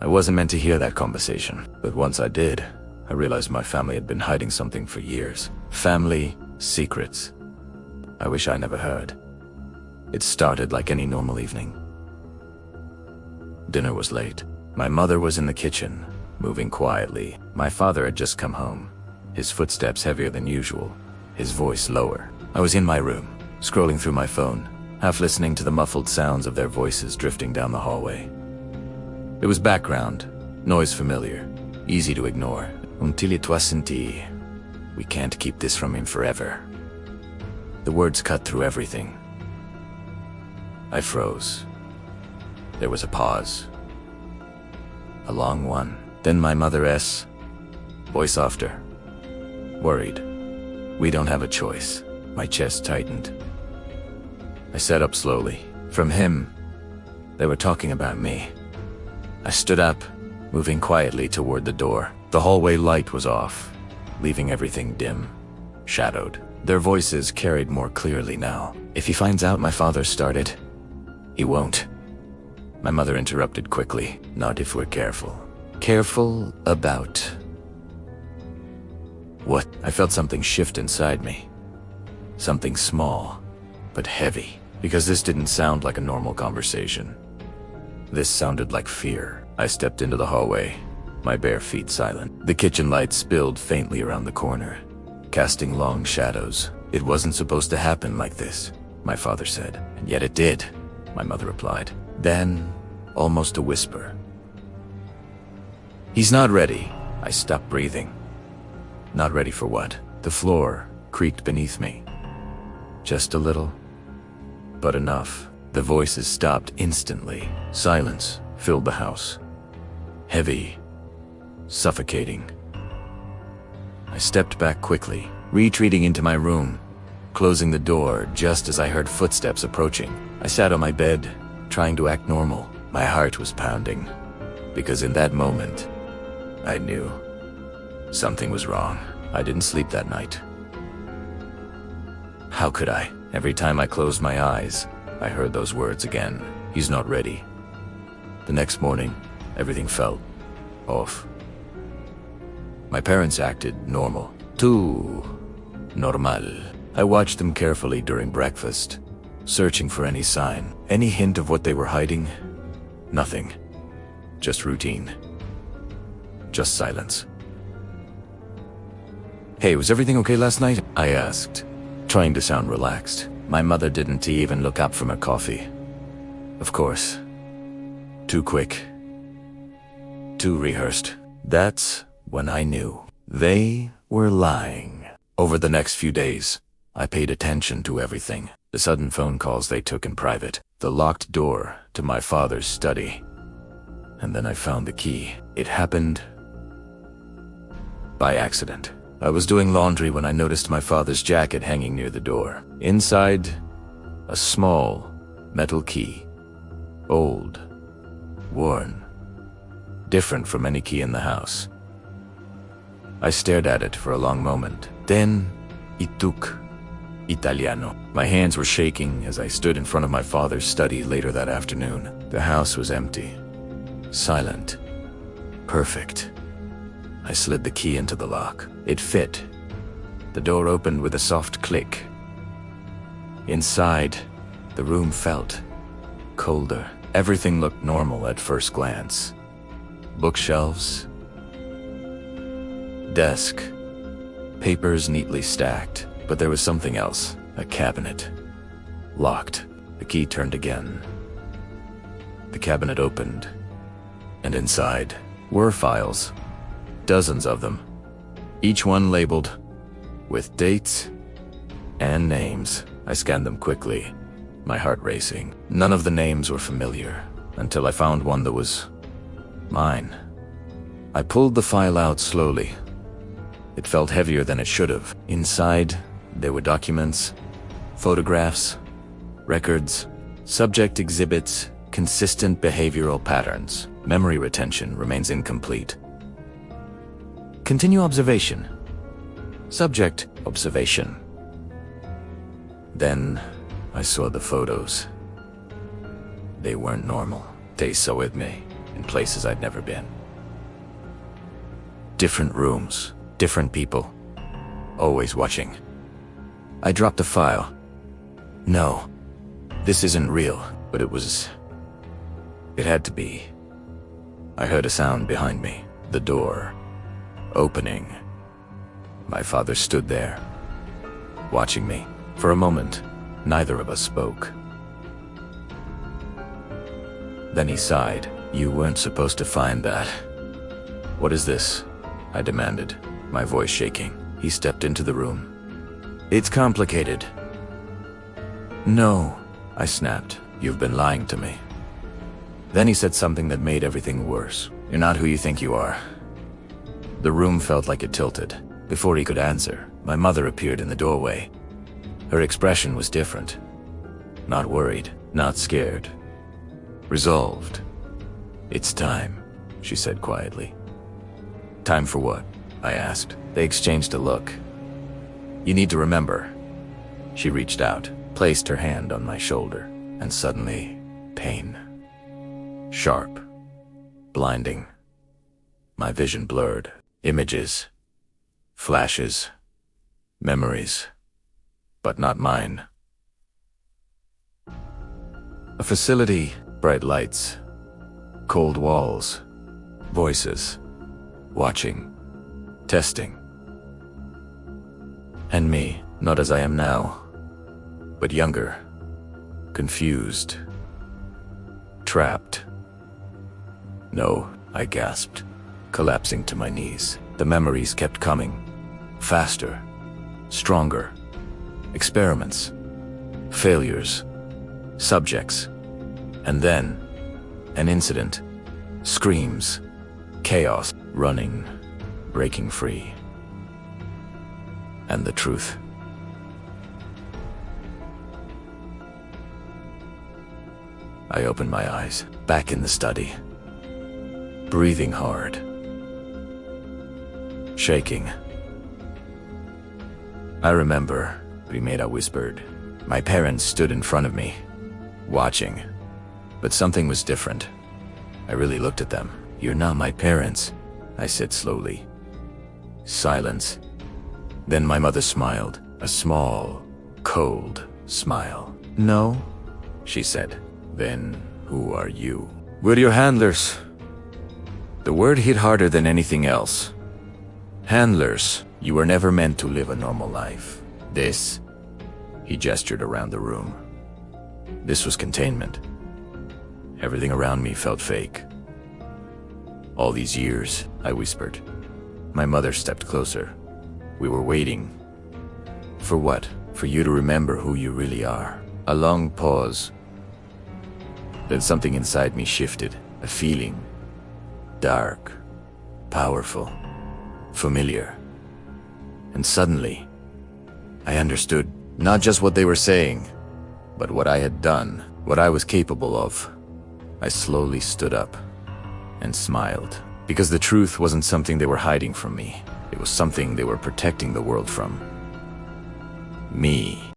I wasn't meant to hear that conversation, but once I did, I realized my family had been hiding something for years. Family secrets. I wish I never heard. It started like any normal evening. Dinner was late. My mother was in the kitchen, moving quietly. My father had just come home, his footsteps heavier than usual, his voice lower. I was in my room, scrolling through my phone, half listening to the muffled sounds of their voices drifting down the hallway. It was background, noise familiar, easy to ignore. Until toi senti. We can't keep this from him forever. The words cut through everything. I froze. There was a pause. A long one. Then my mother's voice softer. Worried. We don't have a choice. My chest tightened. I sat up slowly. From him, they were talking about me. I stood up, moving quietly toward the door. The hallway light was off, leaving everything dim, shadowed. Their voices carried more clearly now. If he finds out my father started, he won't. My mother interrupted quickly. Not if we're careful. Careful about what? I felt something shift inside me. Something small, but heavy. Because this didn't sound like a normal conversation. This sounded like fear. I stepped into the hallway, my bare feet silent. The kitchen light spilled faintly around the corner, casting long shadows. It wasn't supposed to happen like this, my father said. And yet it did, my mother replied. Then, almost a whisper. He's not ready. I stopped breathing. Not ready for what? The floor creaked beneath me. Just a little, but enough. The voices stopped instantly. Silence filled the house. Heavy, suffocating. I stepped back quickly, retreating into my room, closing the door just as I heard footsteps approaching. I sat on my bed, trying to act normal. My heart was pounding, because in that moment, I knew something was wrong. I didn't sleep that night. How could I? Every time I closed my eyes, I heard those words again. He's not ready. The next morning, everything felt off. My parents acted normal. Tout normal. I watched them carefully during breakfast, searching for any sign, any hint of what they were hiding. Nothing. Just routine. Just silence. Hey, was everything okay last night? I asked, trying to sound relaxed. My mother didn't even look up from her coffee. Of course. Too quick. Too rehearsed. That's when I knew. They were lying. Over the next few days, I paid attention to everything. The sudden phone calls they took in private. The locked door to my father's study. And then I found the key. It happened by accident. I was doing laundry when I noticed my father's jacket hanging near the door. Inside, a small metal key. Old, worn, different from any key in the house. I stared at it for a long moment. Then, took Italiano. My hands were shaking as I stood in front of my father's study later that afternoon. The house was empty, silent, perfect. I slid the key into the lock. It fit. The door opened with a soft click. Inside, the room felt colder. Everything looked normal at first glance. Bookshelves, desk, papers neatly stacked. But there was something else. A cabinet. Locked. The key turned again. The cabinet opened. And inside were files. Dozens of them. Each one labeled with dates and names. I scanned them quickly, my heart racing. None of the names were familiar until I found one that was mine. I pulled the file out slowly. It felt heavier than it should have. Inside, there were documents, photographs, records, subject exhibits, consistent behavioral patterns. Memory retention remains incomplete. Continue observation. Subject observation. Then I saw the photos. They weren't normal. They saw with me. in places I'd never been. Different rooms, different people, always watching. I dropped the file. No, this isn't real, but it had to be. I heard a sound behind me, the door opening. My father stood there, watching me. For a moment, neither of us spoke. Then he sighed. You weren't supposed to find that. What is this? I demanded, my voice shaking. He stepped into the room. It's complicated. No, I snapped. You've been lying to me. Then he said something that made everything worse. You're not who you think you are. The room felt like it tilted. Before he could answer, my mother appeared in the doorway. Her expression was different. Not worried, not scared. Resolved. It's time, she said quietly. Time for what? I asked. They exchanged a look. You need to remember. She reached out, placed her hand on my shoulder, and suddenly, pain. Sharp. Blinding. My vision blurred. Images. Flashes. Memories. But not mine. A facility, bright lights, cold walls, voices, watching, testing. And me, not as I am now, but younger, confused, trapped. No, I gasped, collapsing to my knees. The memories kept coming, faster, stronger. Experiments, failures, subjects, and then an incident, screams, chaos, running, breaking free. And the truth. I opened my eyes, back in the study, breathing hard, shaking. I remember, Primera whispered. My parents stood in front of me, watching. But something was different. I really looked at them. You're not my parents, I said slowly. Silence. Then my mother smiled, a small, cold smile. No, she said. Then who are you? We're your handlers. The word hit harder than anything else. Handlers, you were never meant to live a normal life. This, he gestured around the room. This was containment. Everything around me felt fake. All these years, I whispered. My mother stepped closer. We were waiting. For what? For you to remember who you really are. A long pause. Then something inside me shifted. A feeling. Dark. Powerful. Familiar. And suddenly, I understood not just what they were saying, but what I had done, what I was capable of. I slowly stood up and smiled, because the truth wasn't something they were hiding from me. It was something they were protecting the world from. Me.